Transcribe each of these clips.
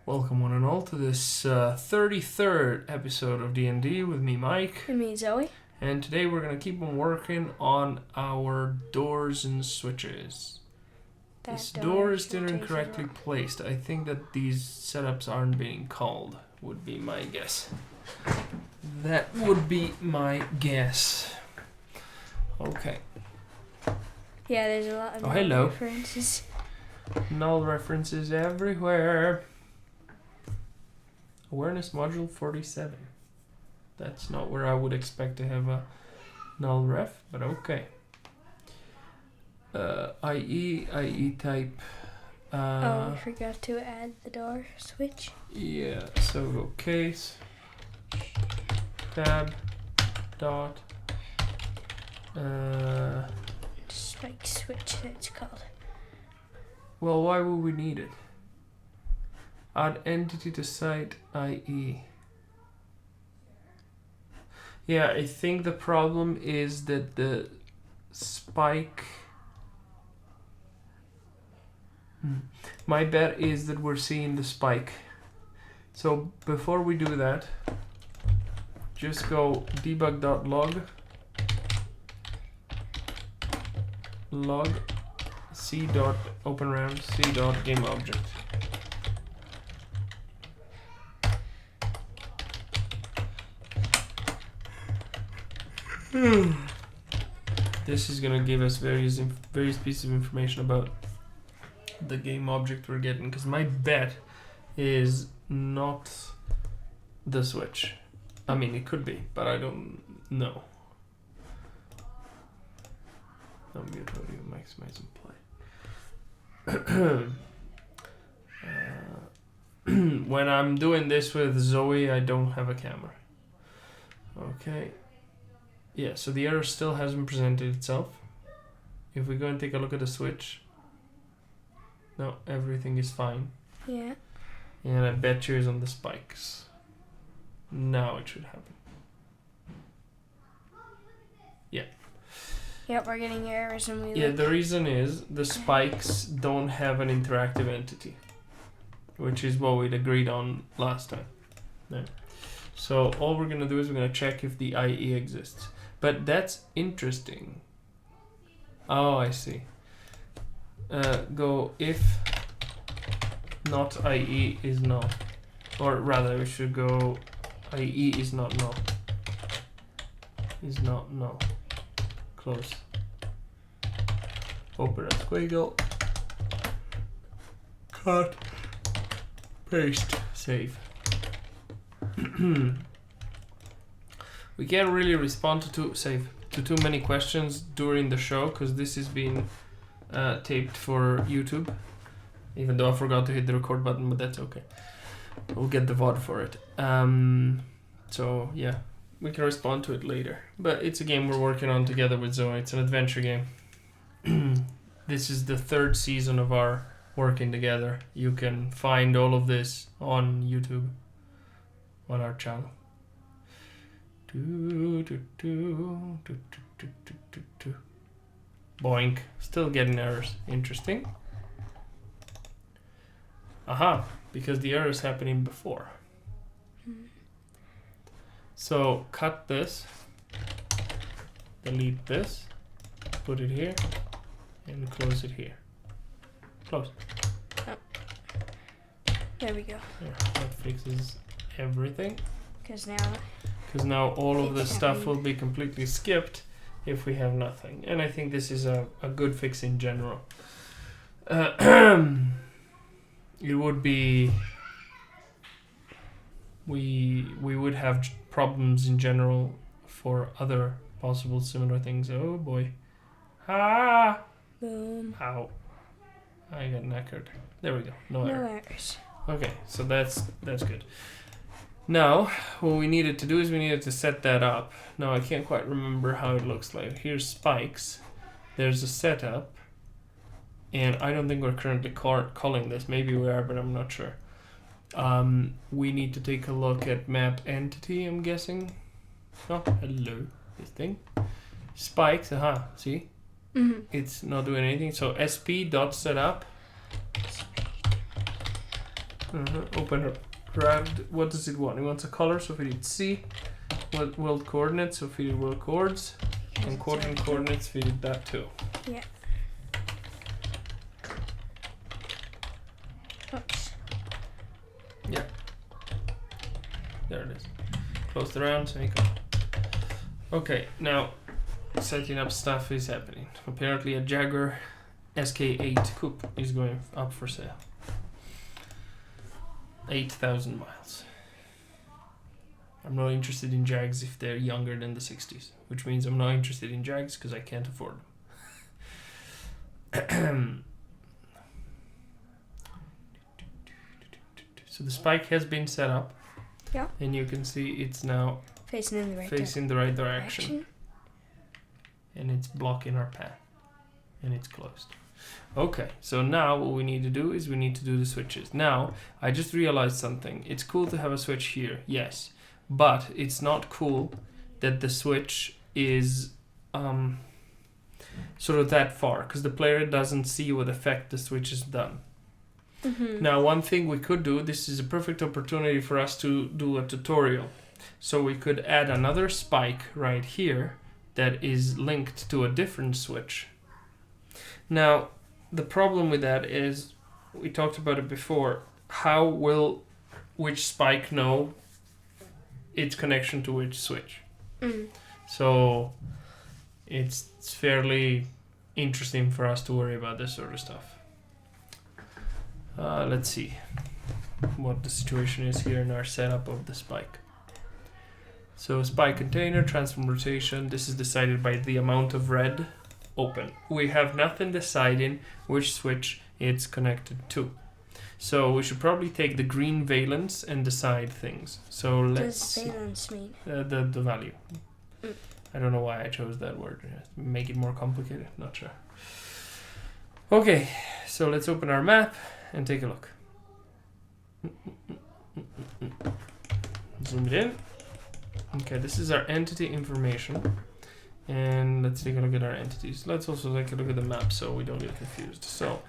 Welcome one and all to this 33rd episode of D&D with me, Mike. And me, Zoe. And today we're going to keep on working on our doors and switches. This door is still incorrectly placed. I think that these setups aren't being called, would be my guess. That would be my guess. Okay. Yeah, there's a lot of hello. references. Null references everywhere. Awareness module 47. That's not where I would expect to have a null ref, but okay. IE type. We forgot to add the door switch. Yeah, so go case, tab, dot, Spike switch, it's called. well, why would we need it? Add entity to site IE. Yeah, I think the problem is that the spike... My bet is that we're seeing the spike. So before we do that, just go debug.log log c.openround c.gameObject. This is gonna give us various pieces of information about the game object we're getting, because my bet is not the switch. I mean, it could be, but I don't know. Mute audio, maximize and play. When I'm doing this with Zoe, I don't have a camera. Okay. Yeah, so the error still hasn't presented itself. If we go and take a look at the switch, no, everything is fine. Yeah. And I bet you it's on the spikes. Now it should happen. Yeah. Yep, we're getting errors and we Yeah, the reason is the spikes don't have an interactive entity, which is what we'd agreed on last time. Yeah. So all we're gonna do is we're gonna check if the IE exists. But that's interesting. Oh, I see. Go if not IE is null. Or rather, we should go IE is not null. Is not null. Close. Open a squiggle. Cut. Paste. Save. We can't really respond to too many questions during the show because this is being taped for YouTube. Even though I forgot to hit the record button, but that's okay. We'll get the VOD for it. So yeah, we can respond to it later. But it's a game we're working on together with Zoe. It's an adventure game. This is the 3rd season of our working together. You can find all of this on YouTube, on our channel. Boink. Still getting errors. Interesting. Aha, because the error is happening before. So cut this, delete this, put it here, and close it here. Close. Oh. There we go. Yeah, that fixes everything. Because now all of it's the stuff happening. will be completely skipped if we have nothing. And I think this is a good fix in general. It would be... We would have problems in general for other possible similar things. Oh boy. Ah! Boom. Ow. I got knackered. There we go. No No error. errors. Okay, so that's good. Now, what we needed to do is we needed to set that up. Now, I can't quite remember how it looks like. Here's spikes. There's a setup. And I don't think we're currently calling this. Maybe we are, but I'm not sure. We need to take a look at map entity, I'm guessing. Oh, hello. This thing. Spikes, aha, see? Mm-hmm. It's not doing anything. So sp.setup Open up. Grabbed. What does it want? It wants a color, so feed it C. World coordinates, so feed it world coords. And quadrant coordinates, feed it that too. Yeah. Oops. Yeah. There it is. Close the round, semicolon. Okay, now setting up stuff is happening. Apparently a Jaguar SK8 coupe is going up for sale. 8,000 miles. I'm not interested in Jags if they're younger than the 60s, which means I'm not interested in Jags because I can't afford them. So the spike has been set up. Yeah. And you can see it's now facing the right direction. And it's blocking our path. And it's closed. Okay, so now what we need to do is we need to do the switches. Now, I just realized something. It's cool to have a switch here, yes. But it's not cool that the switch is sort of that far, because the player doesn't see what effect the switch has done. Now, one thing we could do, this is a perfect opportunity for us to do a tutorial. So we could add another spike right here that is linked to a different switch. Now, the problem with that is, we talked about it before, how will which spike know its connection to which switch? So it's fairly interesting for us to worry about this sort of stuff. Let's see what the situation is here in our setup of the spike. So spike container, transform rotation, this is decided by the amount of red open. We have nothing deciding which switch it's connected to. So we should probably take the green valence and decide things. So let's What does valence mean? The value. I don't know why I chose that word. Make it more complicated, not sure. Okay, so let's open our map and take a look. Zoom it in. Okay, this is our entity information. And let's take a look at our entities. Let's also take a look at the map so we don't get confused. So,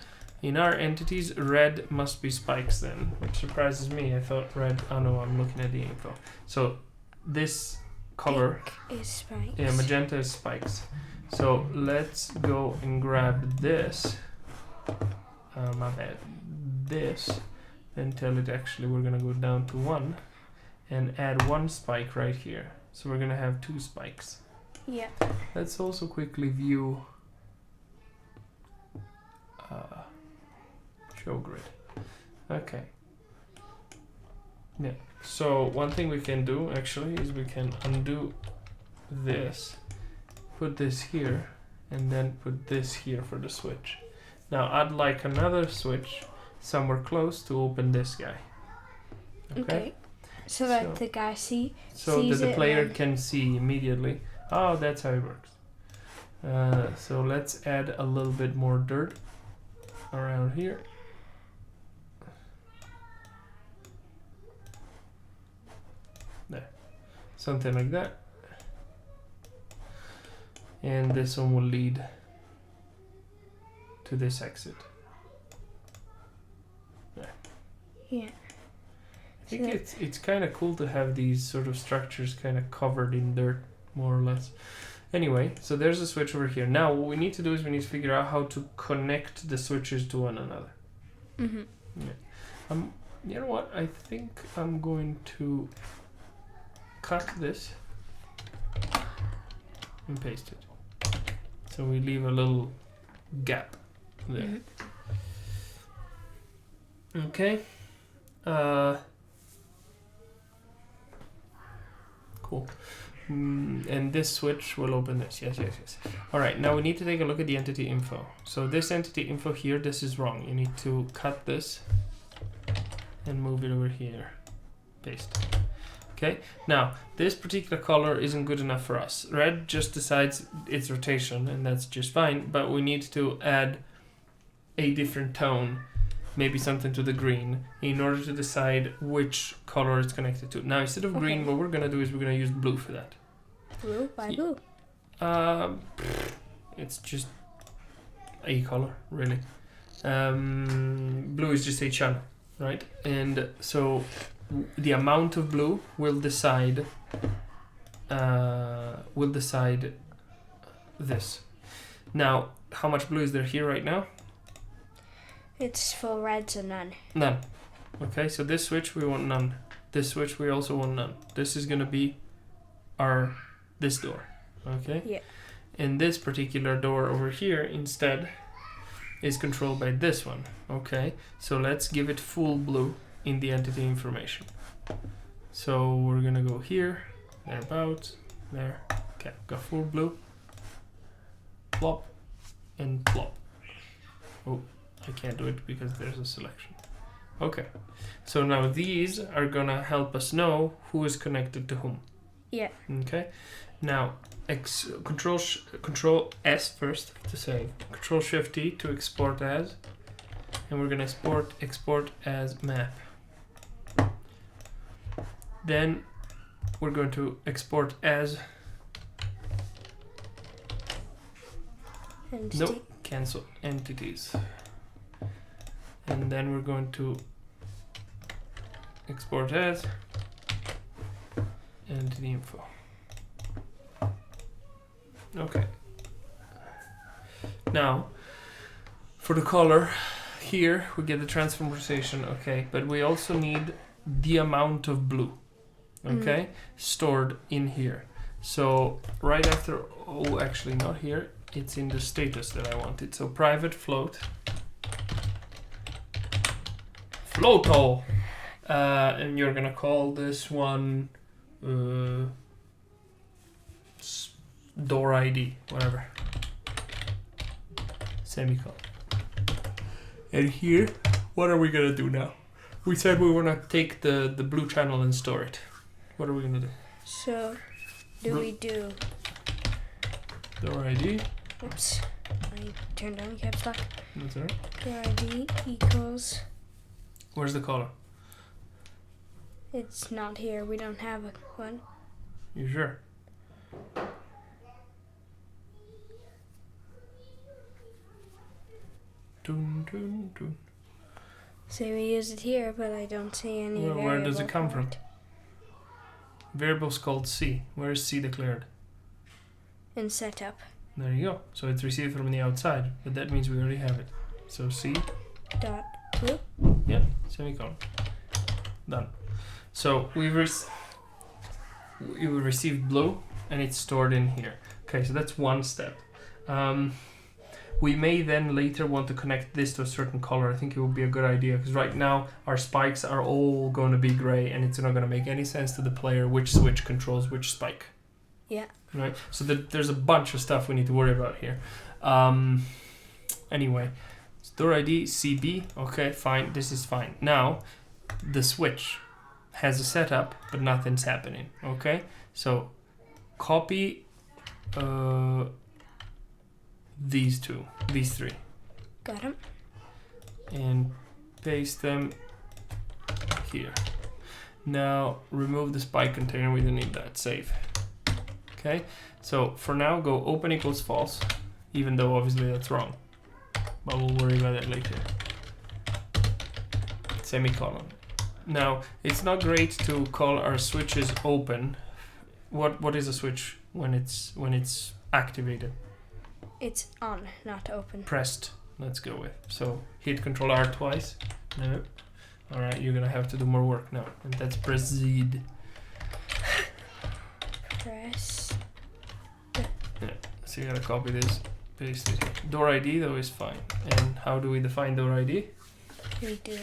in our entities, red must be spikes then, which surprises me. I thought red, oh no, I'm looking at the info. So, this color is spikes. Yeah, magenta is spikes. So, let's go and grab this. My bad. This. And tell it actually we're going to go down to 1 and add 1 spike right here. So, we're going to have 2 spikes. Yeah. Let's also quickly view show grid. Okay. Yeah. So one thing we can do actually is we can undo this, put this here, and then put this here for the switch. Now I'd like another switch somewhere close to open this guy. Okay. So that the guy sees that the player then can see immediately. Oh, that's how it works. So let's add a little bit more dirt around here. There. Something like that. And this one will lead to this exit. There. Yeah. I think it's kind of cool to have these sort of structures kind of covered in dirt, more or less. Anyway, so there's a switch over here. Now what we need to do is we need to figure out how to connect the switches to one another. Yeah. You know what? I think I'm going to cut this and paste it. So we leave a little gap there. Okay. Cool. And this switch will open this. Yes. Alright, now we need to take a look at the entity info. So this entity info here, this is wrong. You need to cut this and move it over here. Paste. Okay, now this particular color isn't good enough for us. Red just decides its rotation and that's just fine, but we need to add a different tone, maybe something to the green, in order to decide which color it's connected to. Now instead of green, what we're going to do is we're going to use blue for that. Blue? Why blue? It's just a color, really. Blue is just a channel. right? And so the amount of blue will decide this. Now, how much blue is there here right now? It's full red, so none. None. Okay, so this switch we want none. This switch we also want none. This is gonna be this door. Okay? Yeah. And this particular door over here instead is controlled by this one. Okay? So let's give it full blue in the entity information. So we're gonna go here, thereabouts, there. Okay, got full blue. Plop and plop. Oh, I can't do it because there's a selection. Okay, so now these are gonna help us know who is connected to whom. Yeah. Okay, now Control S first to save. Control Shift T to export as, and we're gonna export as map. Then we're going to export as. Entity. Nope, cancel entities. And then we're going to export as entity info. Okay. Now, for the color, here we get the transformation, okay, but we also need the amount of blue, okay, stored in here. So right after, oh, actually not here, it's in the status that I wanted. So private float. Floato, and you're gonna call this one door ID, whatever. Semicolon. And here, what are we gonna do now? We said we were gonna take the blue channel and store it. What are we gonna do? So, we do? Door ID. Oops, I turned on caps lock. That's alright. Door ID equals. Where's the color? It's not here. We don't have one. You sure? Dun, dun, dun. So we use it here, but I don't see any. Well, where does it come for from? Variable's called C. Where is C declared? In setup. There you go. So it's received from the outside, but that means we already have it. So C. Dot blue. Yeah, semicolon. Done. So we received blue, and it's stored in here. Okay, so that's one step. We may then later want to connect this to a certain color. I think it would be a good idea because right now our spikes are all going to be gray, and it's not going to make any sense to the player which switch controls which spike. Yeah. Right. So there's a bunch of stuff we need to worry about here. Anyway, store ID CB. Okay, fine. This is fine. Now, the switch has a setup, but nothing's happening. Okay, so copy these three, Got them. and paste them here. Now remove the spike container. We don't need that. Save. Okay, so for now go open equals false, even though obviously that's wrong, but we'll worry about that later. Semicolon. Now it's not great to call our switches open. What is a switch when it's activated? It's on, not open. Pressed. Let's go with. So hit Control R twice. No. All right, you're gonna have to do more work now, and that's proceed. Press. Yeah. So you gotta copy this, paste it. Door ID though is fine. And how do we define door ID? We do.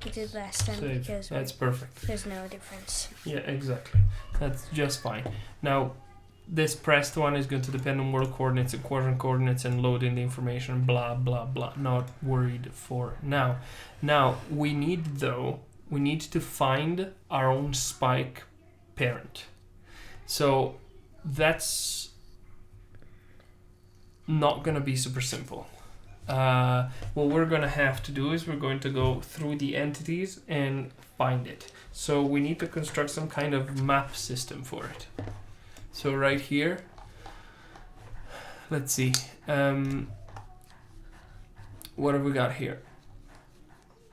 We did last time Save. because That's perfect. there's no difference. Yeah, exactly. That's just fine. Now, this pressed one is going to depend on world coordinates and quadrant coordinates and load in the information, blah, blah, blah. Not worried for now. Now, we need to find our own spike parent. So, that's not going to be super simple. What we're going to have to do is we're going to go through the entities and find it. So we need to construct some kind of map system for it. So right here, let's see. What have we got here?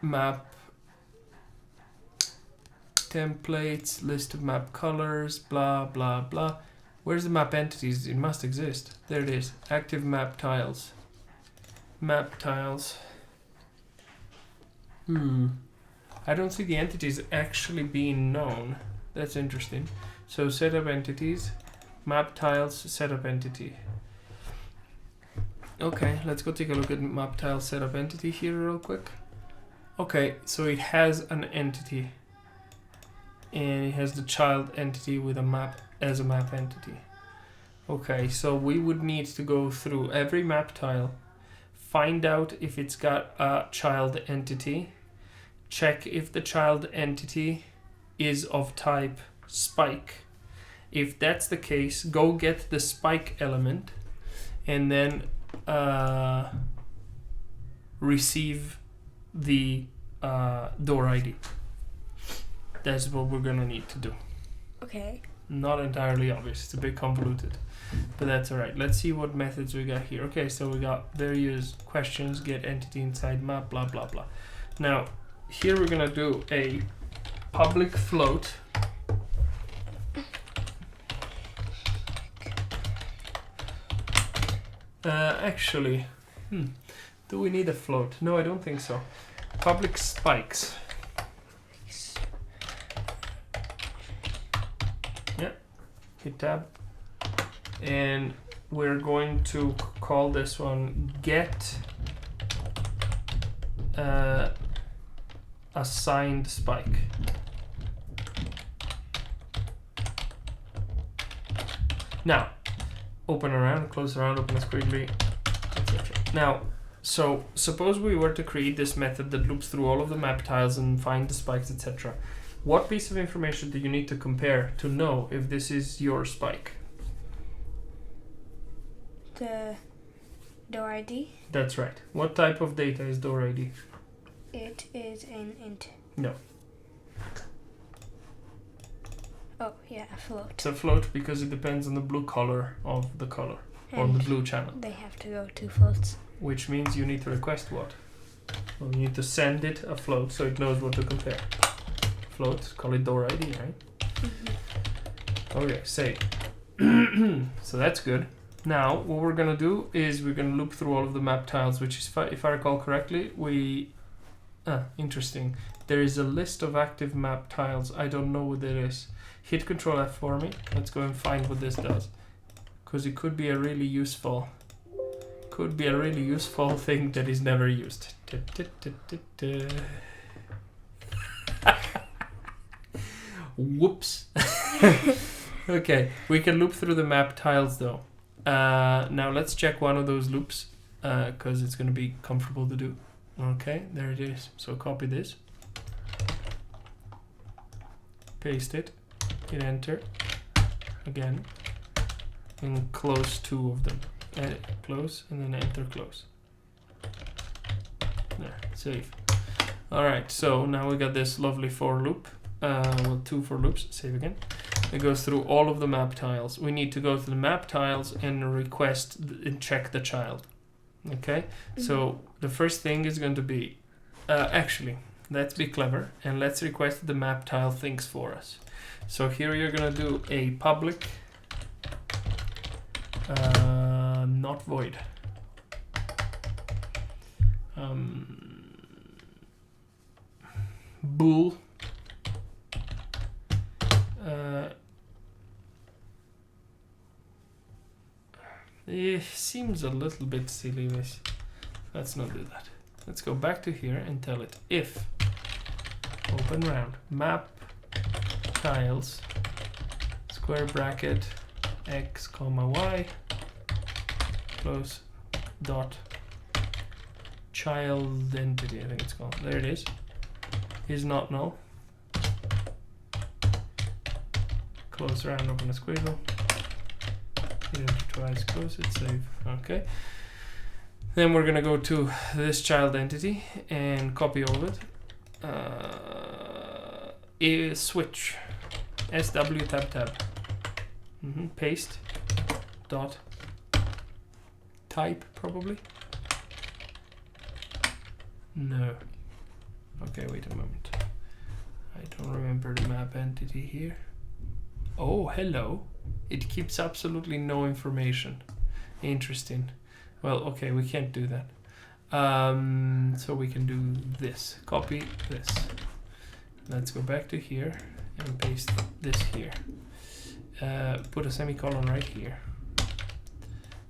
Map templates, list of map colors, blah blah blah. Where's the map entities? It must exist. There it is. Active map tiles. Map tiles. I don't see the entities actually being known. That's interesting. So setup entities, map tiles, setup entity. Okay, let's go take a look at map tile setup entity here real quick. Okay, so it has an entity. And it has the child entity with a map as a map entity. Okay, so we would need to go through every map tile, find out if it's got a child entity, check if the child entity is of type spike. If that's the case, go get the spike element and then receive the door ID. That's what we're gonna need to do. Okay. Not entirely obvious, it's a bit convoluted, but that's alright. Let's see what methods we got here. Okay, so we got various questions, get entity inside map, blah blah blah. Now, here we're gonna do a public float. Actually, do we need a float? No, I don't think so. Public spikes. Yeah, hit tab. And we're going to call this one get assigned spike. Now, open around, close around, open a squiggly, etc. Now, so suppose we were to create this method that loops through all of the map tiles and find the spikes, etc. What piece of information do you need to compare to know if this is your spike? The door ID. That's right. What type of data is door ID? It is an int. No. Oh, yeah, a float. It's a float because it depends on the blue color of the color, on the blue channel. They have to go to floats. Which means you need to request what? Well, you need to send it a float so it knows what to compare. Float, call it door ID, right? Mm-hmm. Okay, save. So that's good. Now, what we're gonna do is we're gonna loop through all of the map tiles, which is, if I recall correctly, interesting. There is a list of active map tiles. I don't know what that is. Hit Control F for me. Let's go and find what this does, because it could be a really useful thing that is never used. Whoops. Okay, we can loop through the map tiles though. Now let's check one of those loops, because it's going to be comfortable to do. Okay, there it is. So copy this, paste it, hit enter again, and close two of them. Close and then enter, close. There, save. Alright, so now we got this lovely for loop. Well, two for loops, save again. It goes through all of the map tiles. We need to go to the map tiles and request and check the child. Okay, so the first thing is going to be, actually, let's be clever and let's request that the map tile thinks for us. So here you're going to do a public, not void. Bool. It seems a little bit silly, this. Let's not do that. Let's go back to here and tell it if open round map tiles square bracket x comma y close dot child entity, I think it's called. There it is not null. Close round, open a squiggle. Hit enter twice, close it, save. Okay. Then we're gonna go to this child entity and copy all of it. Switch. SW tab. Paste. Dot. type, probably. No. Okay, wait a moment. I don't remember the map entity here. Oh, hello. It keeps absolutely no information. Interesting. Well, okay, we can't do that. So we can do this. Copy this. Let's go back to here and paste this here. Put a semicolon right here.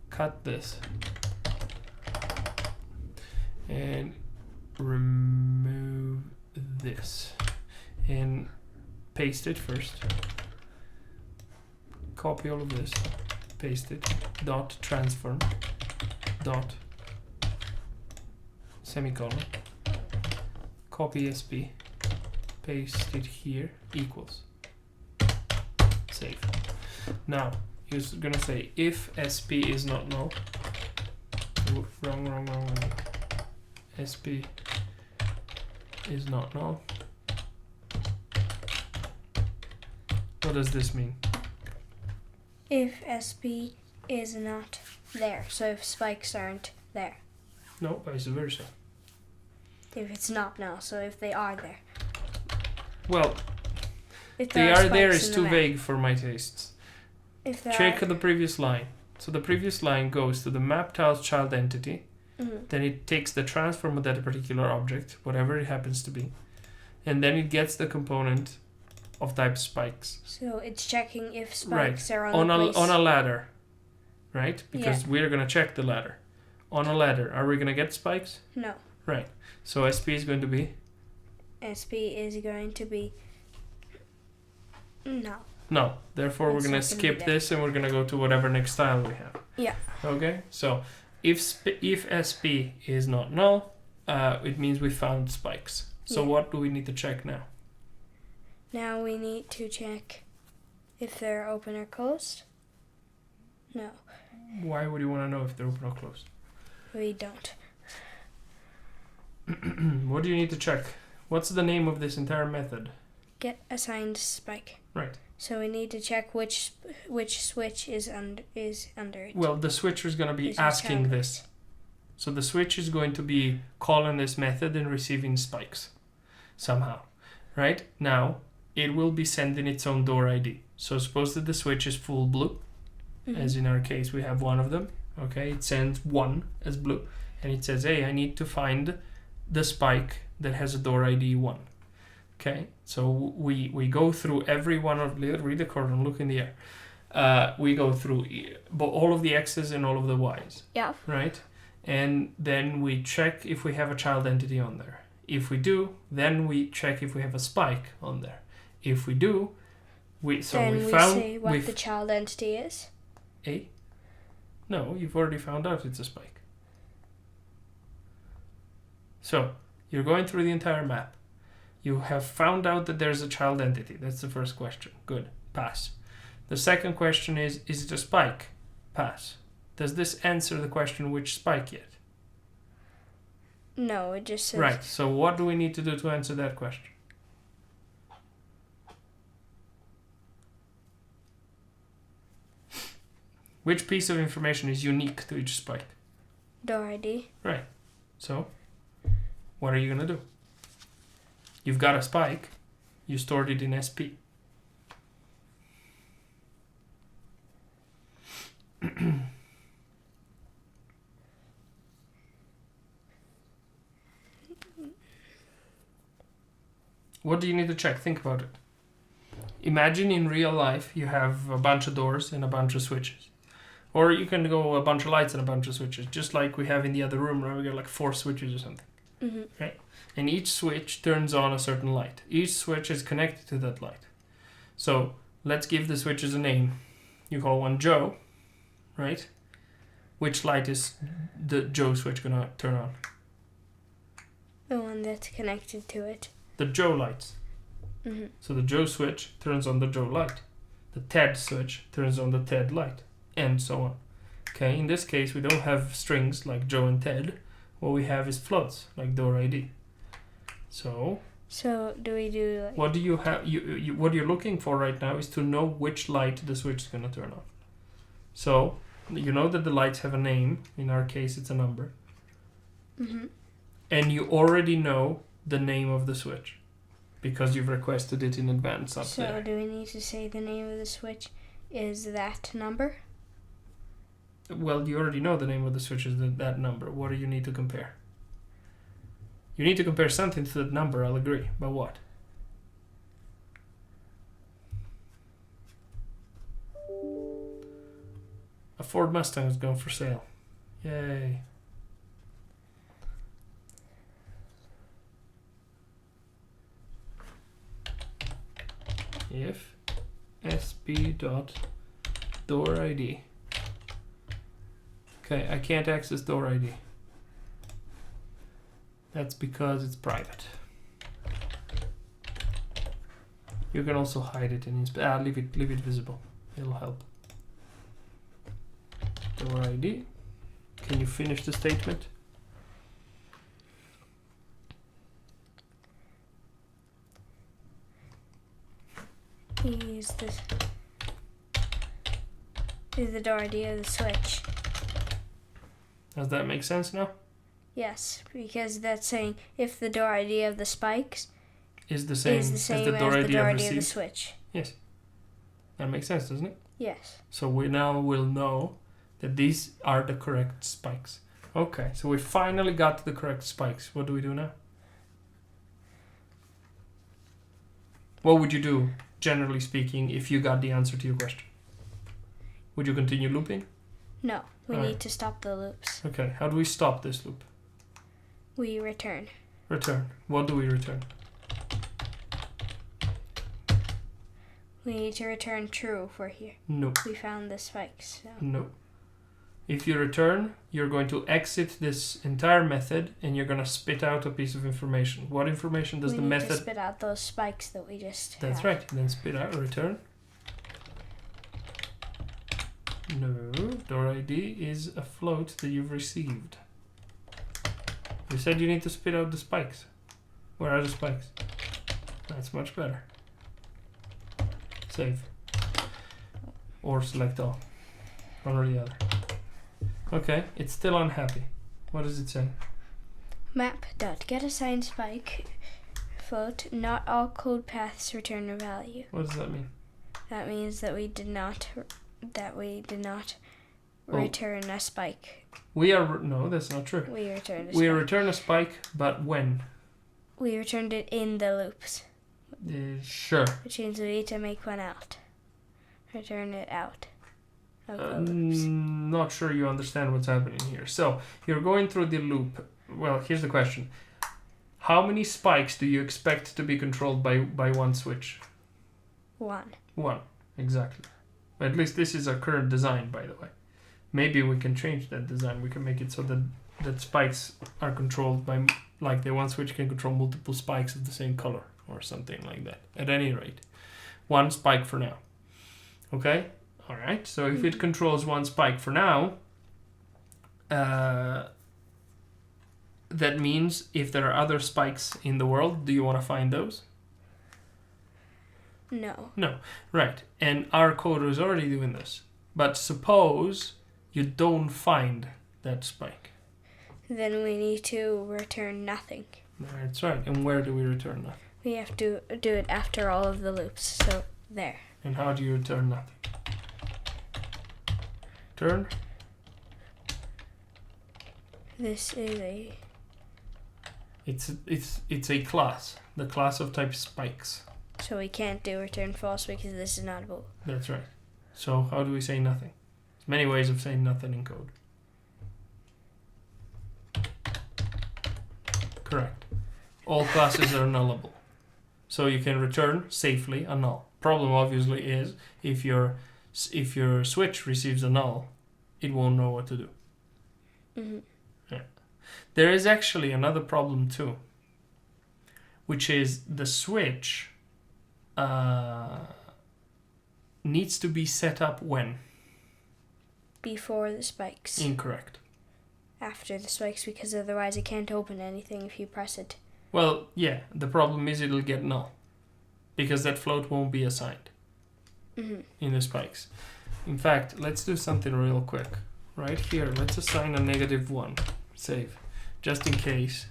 Cut this. And remove this. And paste it first. Copy all of this. Paste it. Dot transform. Dot semicolon. Copy SP. Paste it here. Equals. Save. Now you're gonna say if SP is not null. Wrong. SP is not null. What does this mean? If SP is not there, so if spikes aren't there. No, vice versa. If it's not null, so if they are there. Well, If they there are there spikes is in too the map. vague for my tastes. If there Check are, the previous line. So the previous line goes to the map tiles child entity. Mhm. Then it takes the transform of that particular object, whatever it happens to be, and then it gets the component of type spikes. So it's checking if Right. spikes are On the a place. on a ladder, right? Because we're gonna check the ladder. On a ladder, are we gonna get spikes? No. Right. So SP is going to be SP is going to be no. no. Therefore, we're It's gonna not gonna be skip there. this and we're gonna go to whatever next tile we have. Yeah. Okay. So if SP is not null, it means we found spikes. So Yeah. what do we need to check now? Now we need to check if they're open or closed. No, Why would you want to know if they're open or closed? we don't. What do you need to check? What's the name of this entire method? Get assigned spike. Right. So we need to check which switch is under it. Well, the switcher is going to be Is your asking child. this. So the switch is going to be calling this method and receiving spikes somehow. Right? Now, it will be sending its own door ID. So suppose that the switch is full blue. Mhm. As in our case, we have one of them. Okay, it sends 1 as blue. And it says, hey, I need to find the spike that has a door ID 1. Okay, so we go through every one of, read the code and look in the air. We go through all of the X's and all of the Y's. Yeah. Right? And then we check if we have a child entity on there. If we do, then we check if we have a spike on there. If we do, we Then found say what the child entity is. A? No, you've already found out it's a spike. So, you're going through the entire map. You have found out that there's a child entity. That's the first question. Good. Pass. The second question is it a spike? Pass. Does this answer the question which spike yet? No, it just says. Right. So what do we need to do to answer that question? Which piece of information is unique to each spike? Door ID. Right. So, what are you going to do? You've got a spike. You stored it in SP. What do you need to check? Think about it. Imagine in real life you have a bunch of doors and a bunch of switches. Or you can go a bunch of lights and a bunch of switches, just like we have in the other room where we got like 4 switches or something. Mm-hmm. And each switch turns on a certain light. Each switch is connected to that light. So let's give the switches a name. You call one Joe, right? Which light is the Joe switch gonna turn on? The one that's connected to it. The Joe lights. Mm-hmm. So the Joe switch turns on the Joe light. The Ted switch turns on the Ted light. And so on. Okay, in this case we don't have strings like Joe and Ted. What we have is floats like door ID. So do we do like... what do you have? What you're looking for right now is to know which light the switch is gonna turn on. So You know that the lights have a name. In our case, it's a number. Mm-hmm. And you already know the name of the switch because you've requested it in advance up So there. do we need to say the name of the switch is that number? Well, you already know the name of the switch is that number. What do you need to compare? You need to compare something to that number, I'll agree. But what? A Ford Mustang is going for sale. Yay. If sb dot door ID. Okay, I can't access door ID. That's because it's private. You can also hide it and leave it visible. It'll help. Door ID. Can you finish the statement? Is the door ID of the switch? Does that make sense now? Yes, because that's saying if the door ID of the spikes Is the same, is the same as the door ID of the switch. Yes. That makes sense, doesn't it? Yes. So we now will know that these are the correct spikes. Okay, so we finally got the correct spikes. What do we do now? What would you do, generally speaking, if you got the answer to your question? Would you continue looping? No, we Alright. need to stop the loops. Okay, how do we stop this loop? We return. Return. What do we return? We need to return true for here. No. We found the spikes. So. No. If you return, you're going to exit this entire method and you're going to spit out a piece of information. What information does we the need method... to spit out those spikes that we just That's had. right. Then spit out return. No. Door ID is a float that you've received. You said you need to spit out the spikes. Where are the spikes? That's much better. Save. Or select all. One or the other. Okay, it's still unhappy. What does it say? Map.getAssigned spike float, not all code paths return a value. What does that mean? That means that we did not Oh. return a spike. No, that's not true. We returned a We spike. return a spike, but when? We returned it in the loops, Sure. which means we need to make one out. Return it out of the loops. Not sure you understand what's happening here. So, you're going through the loop. Well, here's the question. How many spikes do you expect to be controlled by one switch? One. One, exactly. At least this is our current design, by the way. Maybe we can change that design. We can make it so that spikes are controlled by, like the one switch can control multiple spikes of the same color or something like that. At any rate, one spike for now. Okay? All right. So if it controls one spike for now, that means if there are other spikes in the world, do you want to find those? No. No. Right. And our coder is already doing this. But suppose you don't find that spike. Then we need to return nothing. That's right. And where do we return nothing? We have to do it after all of the loops. So there. And how do you return nothing? Turn. This is a It's a class. The class of type spikes. so we can't do return false because this is not a bool. That's right. So how do we say nothing? There's many ways of saying nothing in code. Correct. All classes are nullable. So you can return safely a null. Problem obviously is if your switch receives a null, it won't know what to do. Mm-hmm. There is actually another problem too, which is the switch needs to be set up when? Before the spikes. Incorrect. After the spikes, because otherwise it can't open anything if you press it. Well, yeah, the problem is it'll get null because that float won't be assigned Mm-hmm. in the spikes. In fact, let's do something real quick. Right here, let's assign a -1. Save. Just in case,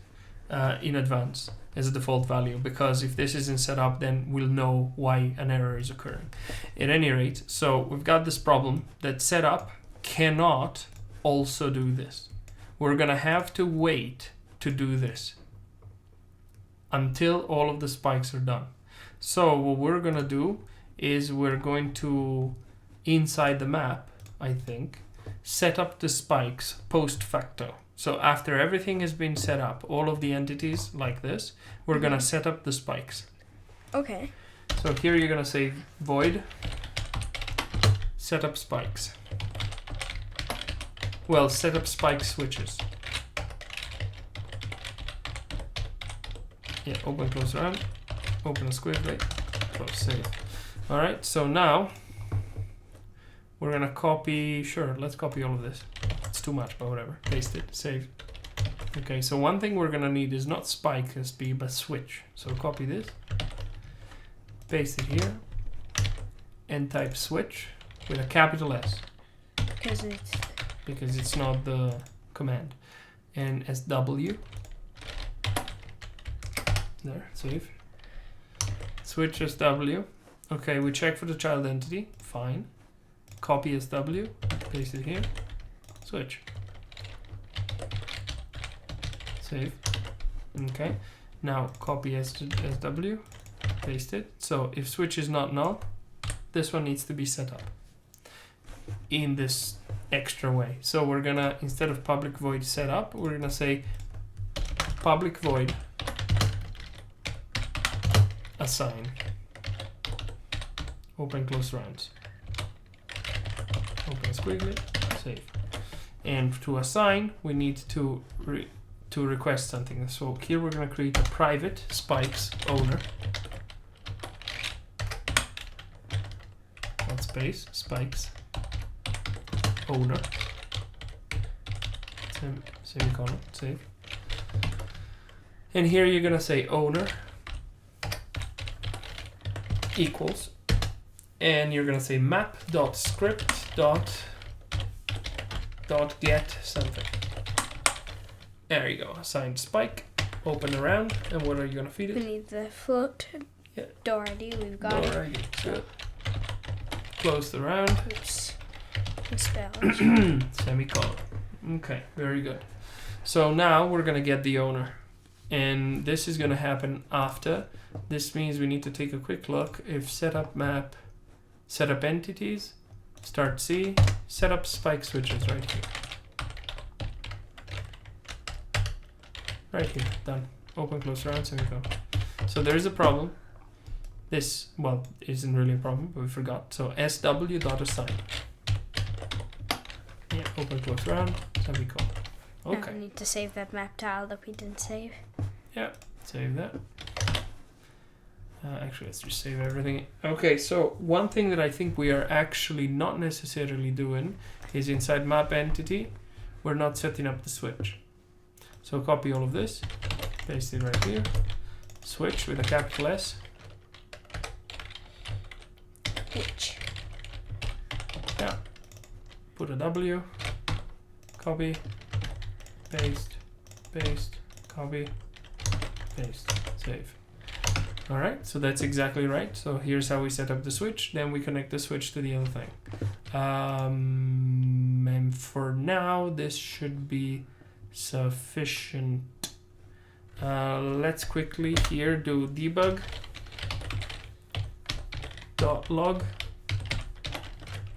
in advance, as a default value. Because if this isn't set up, then we'll know why an error is occurring. At any rate, so we've got this problem that setup cannot also do this. We're gonna have to wait to do this until all of the spikes are done. So what we're gonna do is we're going to, inside the map, I think, set up the spikes post facto. So after everything has been set up, all of the entities like this, we're gonna set up the spikes. Okay. So here you're gonna say void setup spikes. Well, setup spike switches. Yeah, open, close round, open a squiggly, close, save. All right, so now we're gonna copy, sure, let's copy all of this. It's too much, but whatever, paste it, save. Okay, so one thing we're gonna need is not spike SB, but switch. So copy this, paste it here, and type switch with a capital S. Because it's not the command. And SW. There, save. Switch SW. Okay, we check for the child entity. Fine. Copy SW. Paste it here. Switch. Save. Okay. Now copy SW. Paste it. So if switch is not null, this one needs to be set up in this extra way. So we're gonna, instead of public void setup, we're gonna say public void assign open close rounds, open squiggly, save. And to assign, we need to request something. So here we're gonna create a private spikes owner. Not space, spikes owner. Semicolon, save. And here you're gonna say owner equals, and you're gonna say map.script.get something. There you go. Assigned spike. Open the round, and what are you gonna feed it? We need the float. Yeah. Door ID. We've got it. Door ID. Good. Close the round. Oops. Misspelled. Semicolon. Okay, very good. So now we're gonna get the owner, and this is gonna happen after. This means we need to take a quick look if setup map, setup entities, start C, setup spike switches right here. Right here, done. Open, close round, semicolon. So there is a problem. This, well, isn't really a problem, but we forgot. So SW.assign. Yeah, open, close round, semicolon. Okay. Now we need to save that map tile that we didn't save. Yeah, save that. Actually, let's just save everything. Okay, so one thing that I think we are actually not necessarily doing is inside map entity, we're not setting up the switch. So copy all of this, paste it right here, switch with a capital S. H. Yeah. Put a W, copy, paste, copy, paste, save. All right, so that's exactly right. So here's how we set up the switch. Then we connect the switch to the other thing. And for now, this should be sufficient. Let's quickly here do debug .log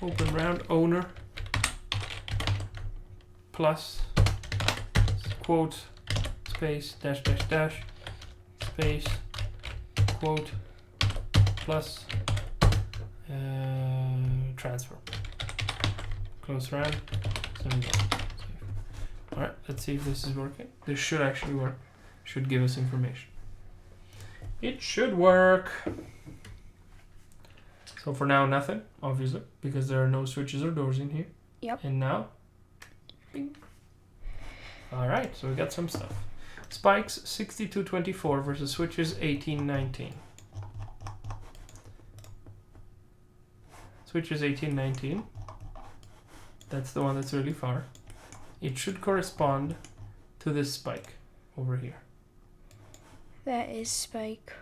open round owner plus quote space dash dash dash space quote plus transfer close round semicolon. All right, let's see if this is working. This should actually work. Should give us information. It should work. So for now, nothing, obviously, because there are no switches or doors in here. Yep. And now, bing. All right, so we got some stuff. Spikes 6224 versus switches 1819. Switches 1819. That's the one that's really far. It should correspond to this spike over here. That is spike.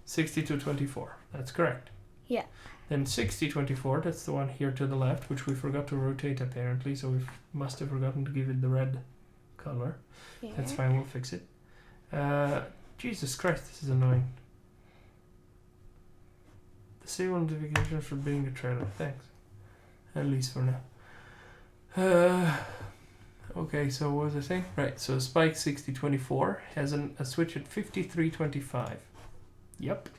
6224. That's correct. Yeah. Then 6024, that's the one here to the left, which we forgot to rotate apparently, so we must have forgotten to give it the red color. Yeah. That's fine, we'll fix it. Jesus Christ, this is annoying. Disable notifications for being a trailer, thanks. At least for now. Okay, so what was I saying? Right, so Spike 6024 has a switch at 5325. Yep.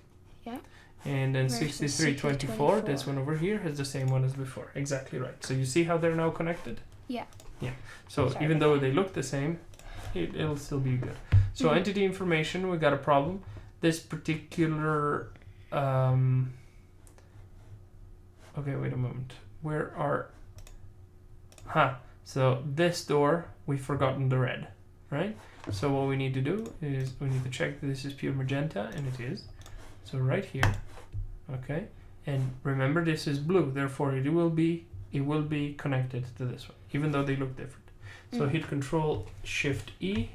Yeah. And then Versus 6324, this one over here, has the same one as before. Exactly right. So you see how they're now connected? Yeah. Yeah. So Sorry. even though they look the same, it'll still be good. So entity information, we got a problem. This particular... okay, wait a moment. Where are... So this door, we've forgotten the red, right? So what we need to do is we need to check that this is pure magenta, and it is. So right here, okay? And remember this is blue, therefore it will be connected to this one, even though they look different. So hit Control Shift E,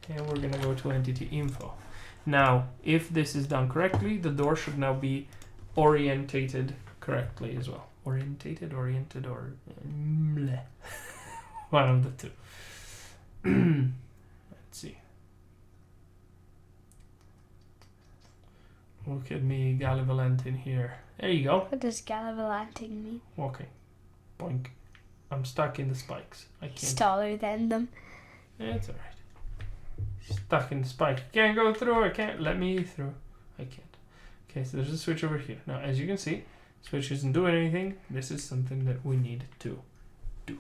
and we're gonna go to entity info. Now, if this is done correctly, the door should now be orientated correctly as well. Oriented, or bleh. One of the two. Let's see. Look at me gallivanting here. There you go. What does gallivanting mean? Walking. Boink. I'm stuck in the spikes. I can't. He's taller than them. Yeah, it's alright. Stuck in the spike. Can't go through. I can't. Let me through. I can't. Okay, so there's a switch over here. Now, as you can see, switch isn't doing anything. This is something that we need to do.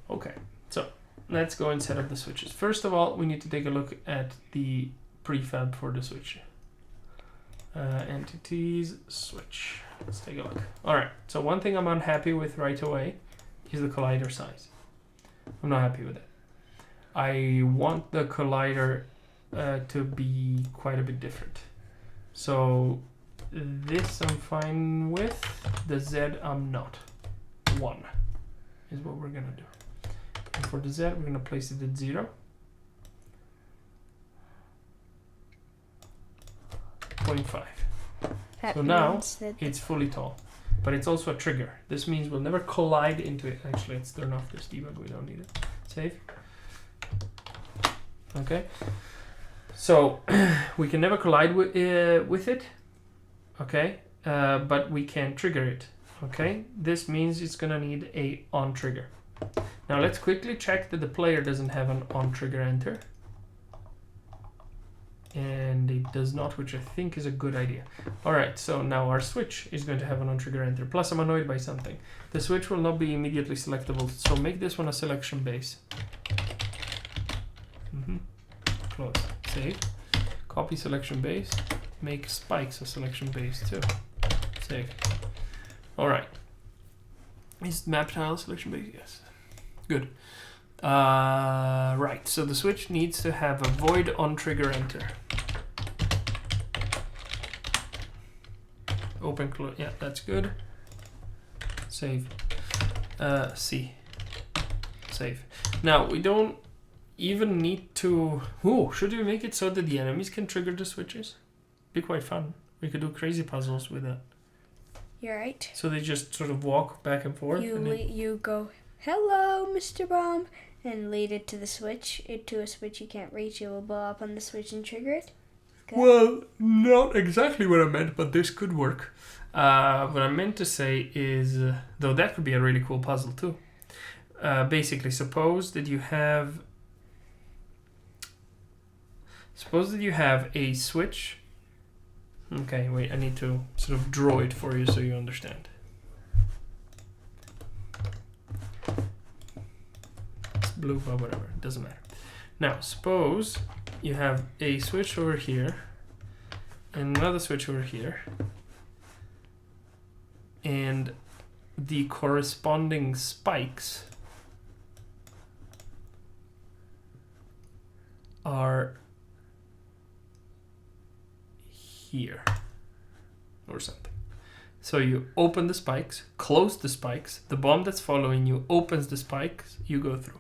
Okay, so let's go and set up the switches. First of all, we need to take a look at the prefab for the switch. Entities, switch. Let's take a look. Alright, so one thing I'm unhappy with right away is the collider size. I'm not happy with it. I want the collider to be quite a bit different. So this I'm fine with. The Z I'm not. 1 is what we're gonna do. And for the Z we're gonna place it at 0. 0.5. So now it's fully tall, but it's also a trigger. This means we'll never collide into it. Actually, let's turn off this debug. We don't need it. Save. Okay. So we can never collide with it. Okay. But we can trigger it. Okay. This means it's gonna need a on trigger. Now let's quickly check that the player doesn't have an on trigger enter. And it does not, which I think is a good idea. Alright, so now our switch is going to have an on-trigger enter. Plus I'm annoyed by something. The switch will not be immediately selectable, so make this one a selection base. Close. Save. Copy selection base. Make spikes a selection base too. Save. Alright. Is map tile selection base? Yes. Good. Right, so the switch needs to have a void on trigger enter. Open, close, yeah, that's good. Save. C. Save. Now, we don't even need to... Ooh, should we make it so that the enemies can trigger the switches? Be quite fun. We could do crazy puzzles with that. You're right. So they just sort of walk back and forth? You go, hello, Mr. Bomb, and lead it to the switch. To a switch you can't reach. It will blow up on the switch and trigger it. Okay. Well, not exactly what I meant, but this could work. What I meant to say is, though that could be a really cool puzzle too. Basically, suppose that you have a switch. Okay, wait, I need to sort of draw it for you so you understand. It's blue, but whatever, it doesn't matter. Now, suppose you have a switch over here and another switch over here, and the corresponding spikes are here or something. So you open the spikes, close the spikes, the bomb that's following you opens the spikes, you go through.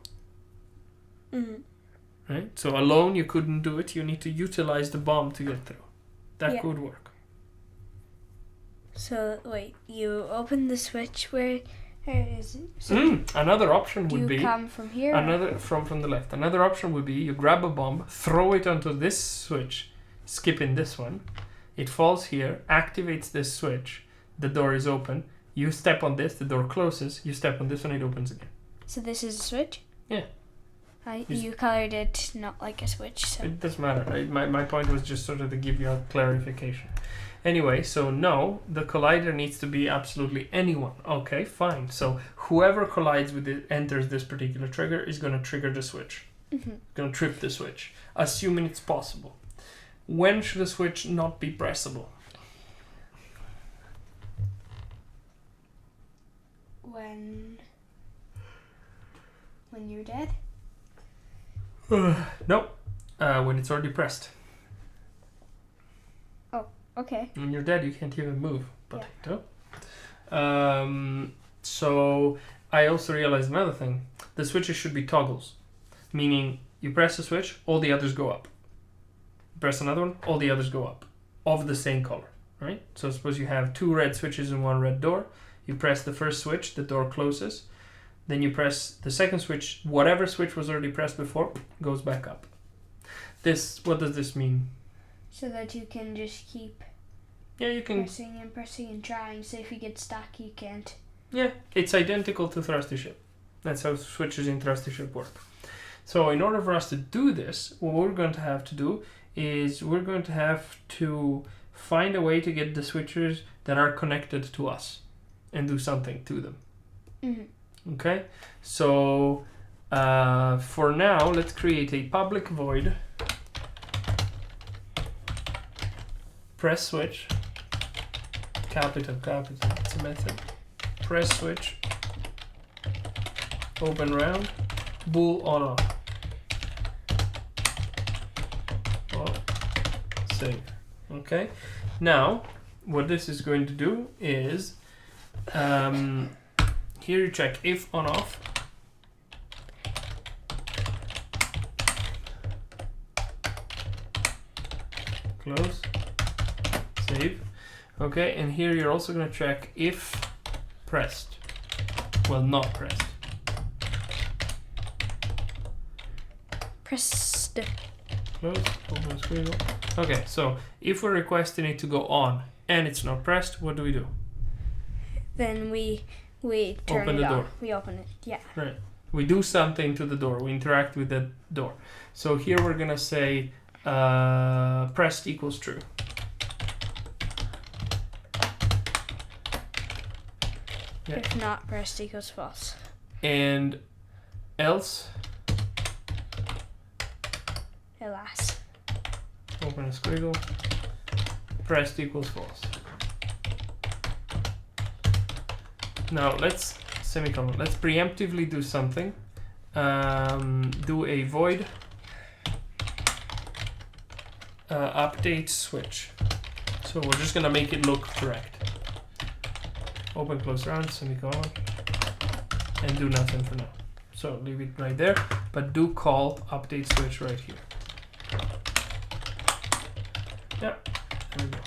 Right? So alone you couldn't do it, you need to utilize the bomb to get through. That could work. So, wait, you open the switch, where is it? So another option would be... you come from here? From the left. Another option would be you grab a bomb, throw it onto this switch, skipping this one. It falls here, activates this switch, the door is open. You step on this, the door closes. You step on this one, it opens again. So this is a switch? Yeah. You colored it not like a switch, so... It doesn't matter. My point was just sort of to give you a clarification. Anyway, so no, the collider needs to be absolutely anyone. Okay, fine. So whoever collides with it, enters this particular trigger, is going to trigger the switch. Going to trip the switch, assuming it's possible. When should a switch not be pressable? When you're dead? No, when it's already pressed. Oh, okay. When you're dead, you can't even move. Potato. So I also realized another thing. The switches should be toggles, meaning you press a switch, all the others go up. Press another one, all the others go up, of the same color, right? So suppose you have 2 red switches and 1 red door. You press the first switch, the door closes. Then you press the second switch, whatever switch was already pressed before goes back up. What does this mean? So that you can just keep you can pressing and trying. So if you get stuck, you can't. Yeah, it's identical to Thrustyship. That's how switches in Thrustyship work. So in order for us to do this, what we're going to have to do is we're going to have to find a way to get the switches that are connected to us and do something to them. Okay, so for now, let's create a public void press switch, capital, it's a method, press switch, open round, bool on off. Save. Okay, now what this is going to do is here you check if on off. Close. Save. Okay, and here you're also going to check if pressed. Well, not pressed. Pressed. Close. Open screen. Okay, so if we're requesting it to go on and it's not pressed, what do we do? Then we turn open it the on. door. We open it. Yeah. Right. We do something to the door. We interact with the door. So here we're gonna say pressed equals true. Yeah. If not, pressed equals false. And else, alas. open a squiggle, pressed equals false. Now let's semicolon. Let's preemptively do something. Do a void update switch. So we're just gonna make it look correct. Open close round semicolon and do nothing for now. So leave it right there, but do call update switch right here. Yeah, there we go.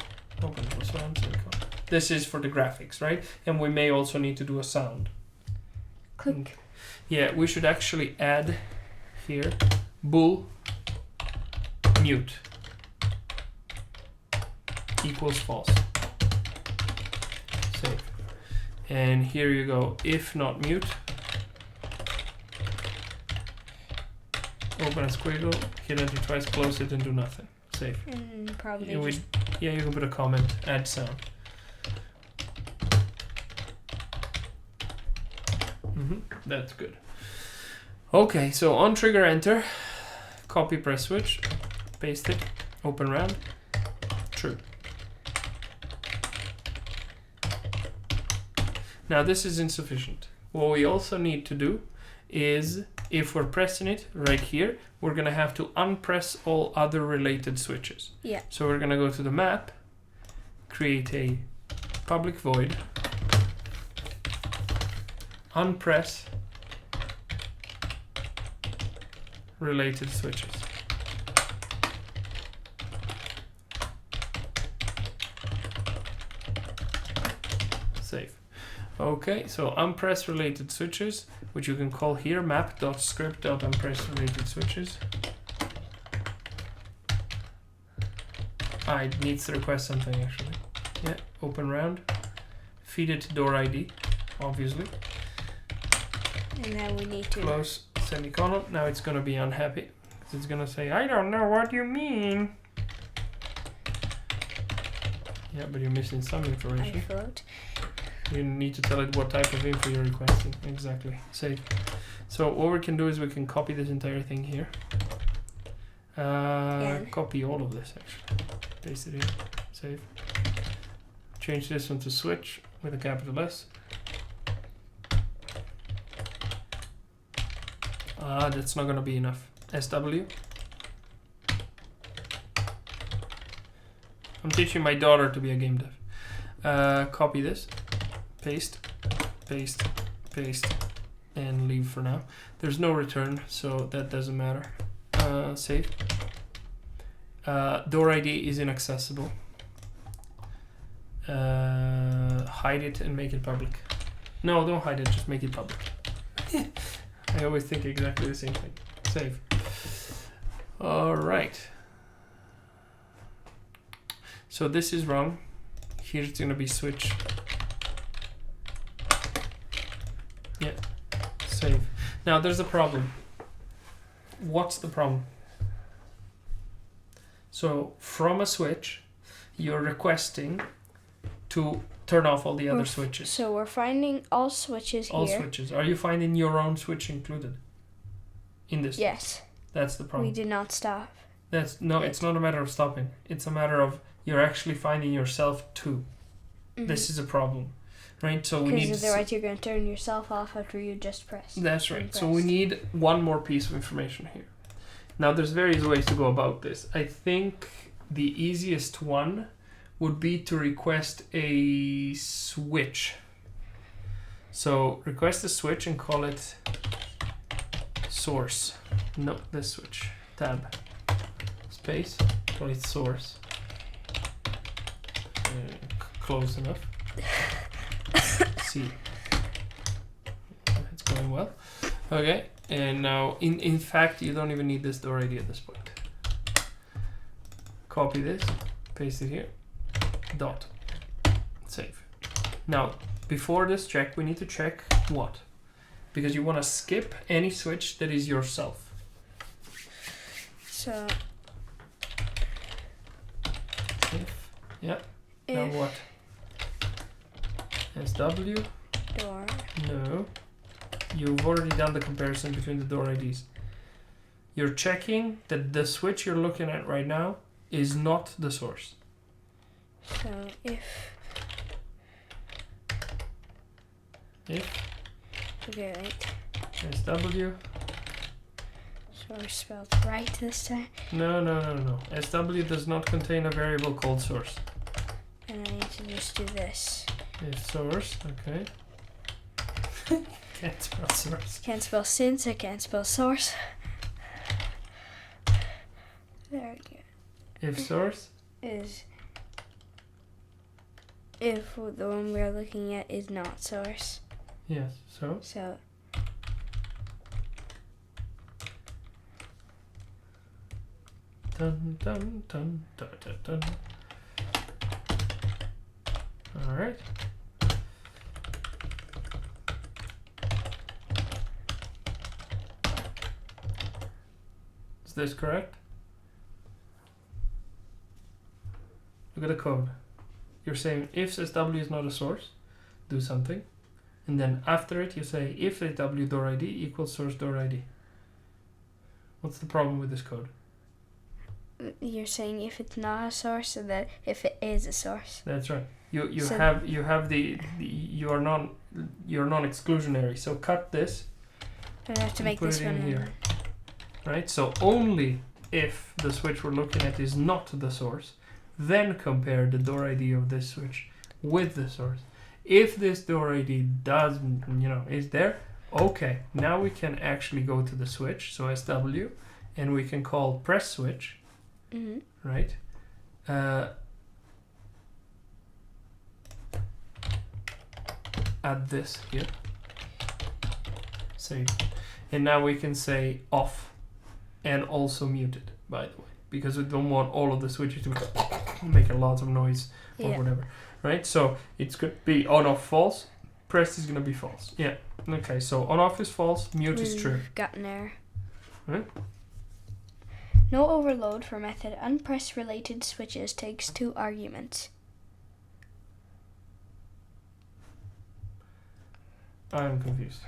Open close round semicolon. This is for the graphics, right? And we may also need to do a sound. Click. Okay. Yeah, we should actually add here bool mute equals false. Save. And here you go. If not mute, open a squiggle, hit enter twice, close it, and do nothing. Save. And probably Yeah, you can put a comment, add sound. That's good. Okay, so on trigger enter, copy press switch, paste it, open round, true. Now this is insufficient. What we also need to do is, if we're pressing it right here, we're gonna have to unpress all other related switches. Yeah. So we're gonna go to the map, create a public void unpress related switches. Save. Okay, so unpress related switches, which you can call here map.script.unpress related switches. It needs to request something actually. Yeah, open round. Feed it to door ID, obviously. And then we need to Close semicolon. Now it's gonna be unhappy. Because it's gonna say, I don't know what you mean. Yeah, but you're missing some information. float. You need to tell it what type of info you're requesting. Exactly. Save. So what we can do is we can copy this entire thing here. Copy all of this actually. Paste it here. Save. Change this one to switch with a capital S. That's not gonna be enough. SW. I'm teaching my daughter to be a game dev. Copy this. Paste, paste, paste, and leave for now. There's no return, so that doesn't matter. Save. Door ID is inaccessible. Hide it and make it public. No, don't hide it, just make it public. I always think exactly the same thing. Save. Alright. So this is wrong. Here it's gonna be switch. Yeah. Save. Now there's a problem. What's the problem? So from a switch, you're requesting to turn off all the other switches. So we're finding all switches here. All switches. Are you finding your own switch included in this? Yes. That's the problem. We did not stop. It's not a matter of stopping. It's a matter of you're actually finding yourself too. Mm-hmm. This is a problem, right? So we need. Because otherwise you're going to turn yourself off after you just press. That's right. So we need one more piece of information here. Now there's various ways to go about this. I think the easiest one would be to request a switch. So request a switch and call it source. No, this switch. Tab. Space. Call it source. Close enough. See. It's going well. Okay. And now, in fact, you don't even need this door ID at this point. Copy this. Paste it here. Dot. Save. Now, before this check, we need to check what? Because you want to skip any switch that is yourself. So. If. Yeah. Now what? SW. Door. No. You've already done the comparison between the door IDs. You're checking that the switch you're looking at right now is not the source. So if. Okay, right. SW. Source spelled right this time. No. SW does not contain a variable called source. And I need to just do this. If source, okay. Can't spell source. Can't spell since, I can't spell source. There we go. If source? Is if the one we're looking at is not source. Yes, so? So Dun dun dun dun dun dun. Alright. Is this correct? Look at the code. You're saying if SW is not a source, do something. And then after it you say if SW door ID equals source door ID. What's the problem with this code? you're saying if it's not a source, and that if it is a source. That's right. You So- have the you're non-exclusionary. So cut this. I have to And make put this it in one. here. Right? So only if the switch we're looking at is not the source, then compare the door ID of this switch with the source. If this door ID doesn't, is there, okay, now we can actually go to the switch, so SW, and we can call press switch, right? Add this here. Save. And now we can say off and also muted, by the way, because we don't want all of the switches to make a lot of noise or whatever, right? So it's going to be on off false, press is going to be false. Yeah. Okay, so on off is false, mute is true. Gotten there. Right? No overload for method unpress related switches takes 2 arguments. I'm confused.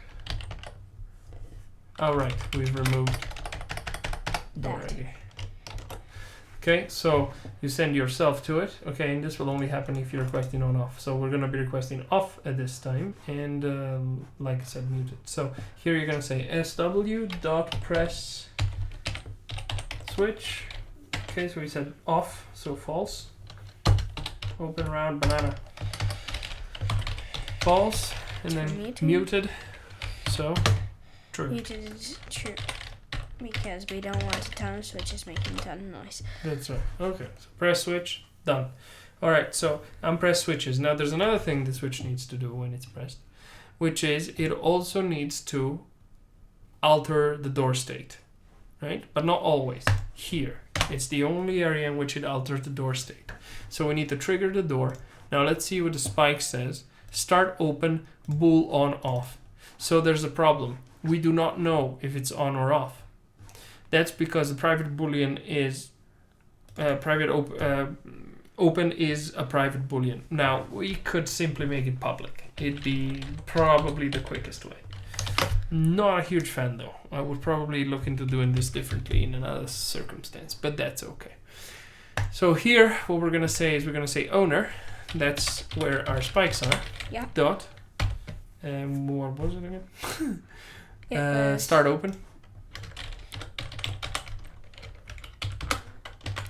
Oh, right, we've removed door That. ID. Okay, so you send yourself to it. Okay, and this will only happen if you're requesting on off. So we're gonna be requesting off at this time, and like I said, muted. So here you're gonna say sw.press switch. Okay, so we said off, so false. Open round banana. False, and then muted. So true. Muted is true. Because we don't want a ton of switches making a ton of noise. That's right. Okay, so press switch, done. Alright, so unpress switches. Now there's another thing the switch needs to do when it's pressed, which is it also needs to alter the door state, right? But not always. Here. It's the only area in which it alters the door state. So we need to trigger the door. Now let's see what the spike says. Start open, bool on off. So there's a problem. We do not know if it's on or off. That's because the private boolean is open is a private boolean. Now we could simply make it public. It'd be probably the quickest way. Not a huge fan though. I would probably look into doing this differently in another circumstance, but that's okay. So here, what we're gonna say is we're gonna say owner. That's where our spikes are. Yeah. Dot. What was it again? Start open.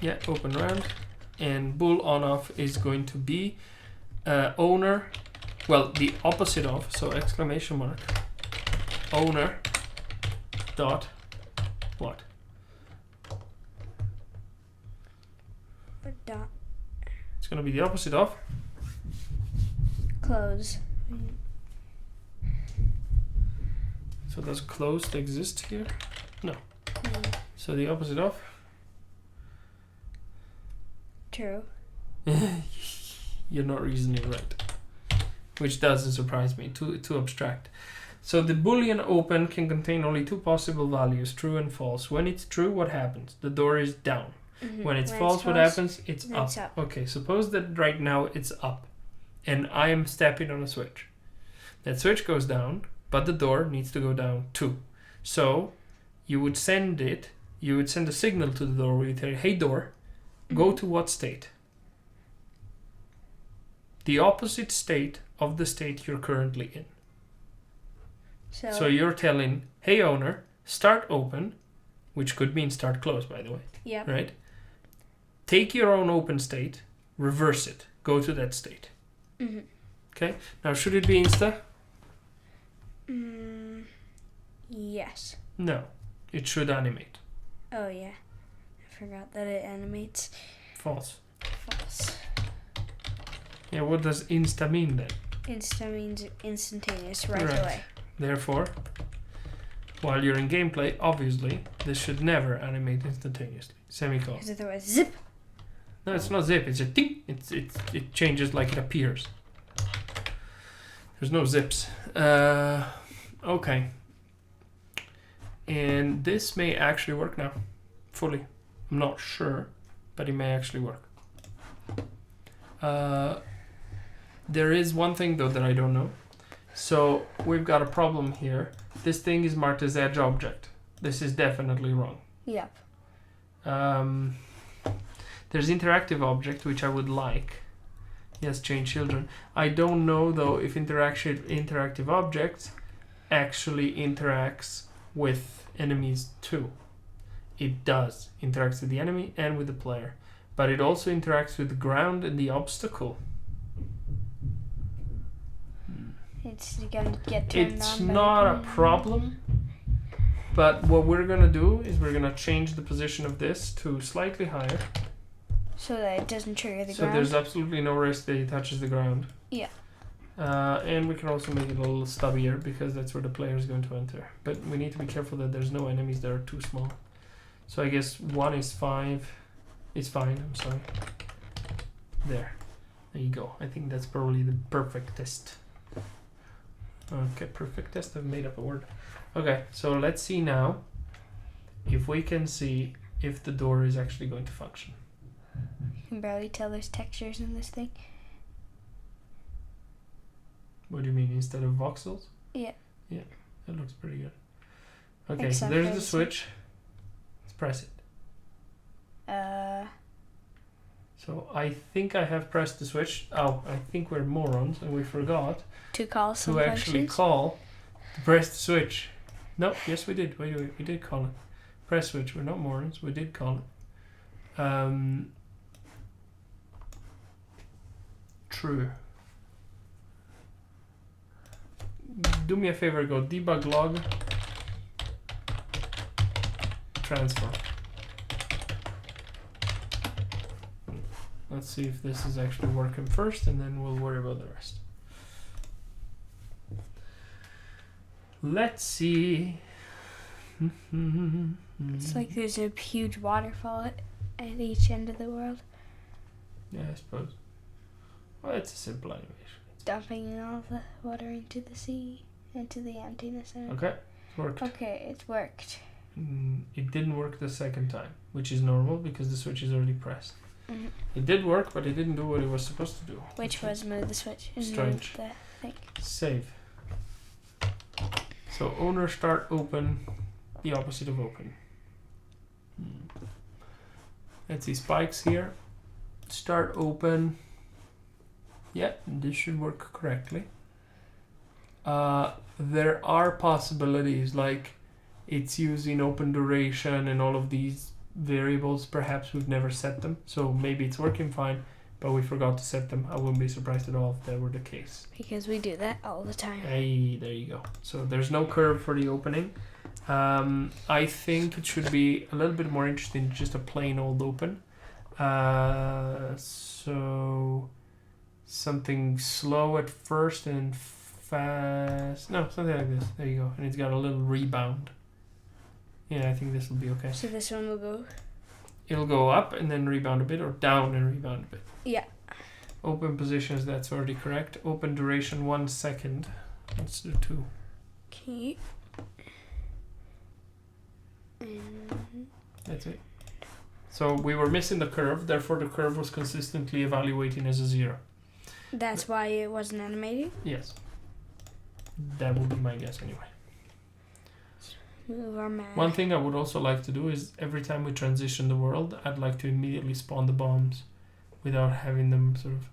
Yeah, open round. And bool on off is going to be owner, well, the opposite of, so exclamation mark, owner dot what? Dot. It's going to be the opposite of? Close. So does closed exist here? No. So the opposite of? True. You're not reasoning right. Which doesn't surprise me. Too abstract. So the boolean open can contain only 2 possible values, true and false. When it's true, what happens? The door is down. When it's false, what happens? It's up. Okay, suppose that right now it's up. And I am stepping on a switch. That switch goes down, but the door needs to go down too. So you would send a signal to the door where you tell it, hey door, go to what state? The opposite state of the state you're currently in. So you're telling, hey owner, start open, which could mean start close, by the way. Yeah. Right? Take your own open state, reverse it, go to that state. Okay? Now, should it be insta? Yes. No. It should animate. Oh, yeah. I forgot that it animates. False. False. Yeah, what does insta mean then? Insta means instantaneous, right Right. away. Therefore, while you're in gameplay, obviously, this should never animate instantaneously. Semicolon. Because otherwise, zip. No, it's not zip. It's a ting. It changes like it appears. There's no zips. Okay. And this may actually work now, fully. I'm not sure, but it may actually work. There is one thing though that I don't know. So we've got a problem here. This thing is marked as edge object. This is definitely wrong. Yep. There's interactive object, which I would like. Yes, change children. I don't know though if interactive object actually interacts with enemies too. It does. Interacts with the enemy and with the player. But it also interacts with the ground and the obstacle. It's gonna get turned It's on. not a problem, but what we're gonna do is we're gonna change the position of this to slightly higher, So that it doesn't trigger the so ground. there's absolutely no risk that it touches the ground. Yeah. And we can also make it a little stubbier because that's where the player is going to enter. But we need to be careful that there's no enemies that are too small. So I guess 1 is 5. It's fine, I'm sorry. There you go. I think that's probably the perfect test. Okay, perfect test. I've made up a word. Okay, so let's see now if we can see if the door is actually going to function. You can barely tell there's textures in this thing. What do you mean, instead of voxels? Yeah. Yeah, that looks pretty good. Okay, so Except there's for the the switch. Let's press it. So I think I have pressed the switch. Oh, I think we're morons and we forgot To call some to actually functions. press the switch. No, yes we did. Wait, we did call it. Press switch. We're not morons. We did call it. True. Do me a favor. Go debug log. Transfer. Let's see if this is actually working first, and then we'll worry about the rest. Let's see. It's like there's a huge waterfall at each end of the world, Yeah, I suppose. Well, it's a simple animation. dumping all the water into the sea, into the emptiness. Okay, it worked. Okay, it's worked. It didn't work the second time, which is normal because the switch is already pressed. Mhm. It did work, but it didn't do what it was supposed to do. Which was move the switch and Strange. move the thing. Save. So owner start open, the opposite of open. Let's see, spikes here. Start open. Yeah, this should work correctly. There are possibilities like it's using open duration and all of these variables. Perhaps we've never set them, so maybe it's working fine, but we forgot to set them. I wouldn't be surprised at all if that were the case. Because we do that all the time. Hey, there you go. So there's no curve for the opening. I think it should be a little bit more interesting, just a plain old open. So something slow at first and fast. No, something like this. There you go. And it's got a little rebound. Yeah, I think this will be okay. So this one will go. It'll go up and then rebound a bit, or down and rebound a bit. Yeah. Open positions, that's already correct. Open duration 1 second. Let's do 2. Okay. And That's it. So we were missing the curve, therefore the curve was consistently evaluating as a 0. that's why it wasn't animated. Yes. That would be my guess anyway. Move our map. One thing I would also like to do is every time we transition the world, I'd like to immediately spawn the bombs without having them sort of...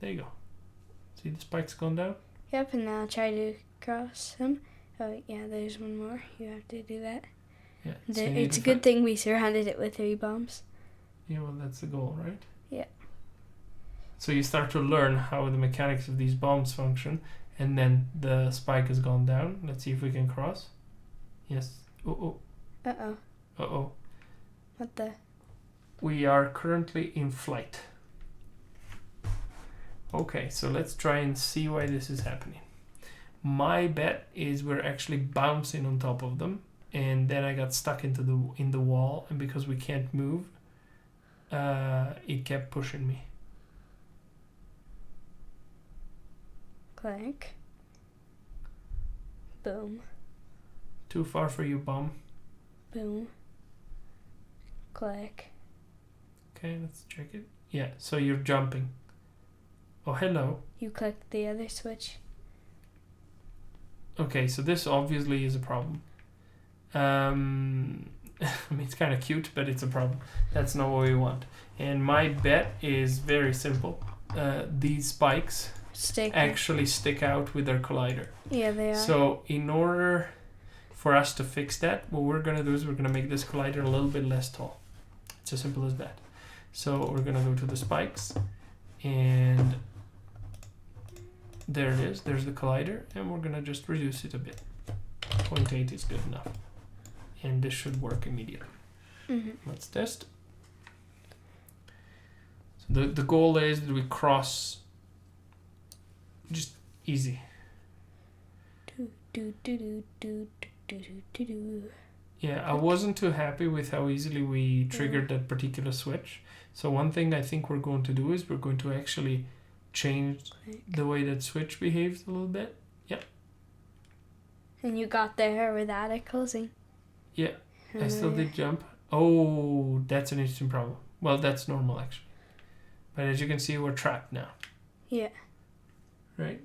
There you go. See the spikes gone down? Yep, and now try to cross them. Oh, yeah, there's one more. You have to do that. Yeah. so you need It's a to good thing we surrounded it with 3 bombs. Yeah, well, that's the goal, right? Yeah. So you start to learn how the mechanics of these bombs function, and then the spike has gone down. Let's see if we can cross. Yes. Uh-oh. Uh-oh. Uh-oh. What the? We are currently in flight. Okay, so let's try and see why this is happening. My bet is we're actually bouncing on top of them, and then I got stuck in the wall, and because we can't move, it kept pushing me. Click. Boom. Too far for you, bomb. Boom. Click. Okay, let's check it. Yeah, so you're jumping. Oh, hello. You click the other switch. Okay, so this obviously is a problem. I mean, it's kind of cute, but it's a problem. That's not what we want. And my bet is very simple. These spikes actually stick out with their collider. Yeah, they are. So in order for us to fix that, what we're going to do is we're going to make this collider a little bit less tall. It's as simple as that. So we're going to go to the spikes and There it is. There's the collider, and we're gonna just reduce it a bit. 0.8 is good enough, and this should work immediately. Let's test. So the goal is that we cross just easy. Yeah, I wasn't too happy with how easily we triggered that particular switch. So one thing I think we're going to do is we're going to actually change the way that switch behaves a little bit. Yep. And you got there without it closing. Yeah, I still did jump. Oh, that's an interesting problem. Well, that's normal actually. But as you can see, we're trapped now. Yeah. Right?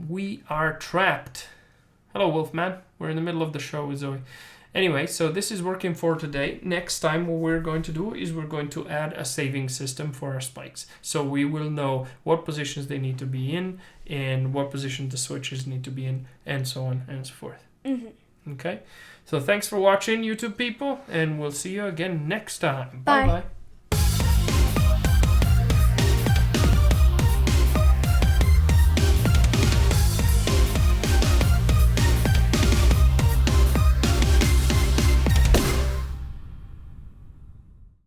We are trapped. Hello, Wolfman. We're in the middle of the show with Zoe. Anyway, so this is working for today. Next time what we're going to do is we're going to add a saving system for our spikes. So we will know what positions they need to be in and what position the switches need to be in and so on and so forth. Okay? So thanks for watching, YouTube people, and we'll see you again next time. Bye. Bye-bye.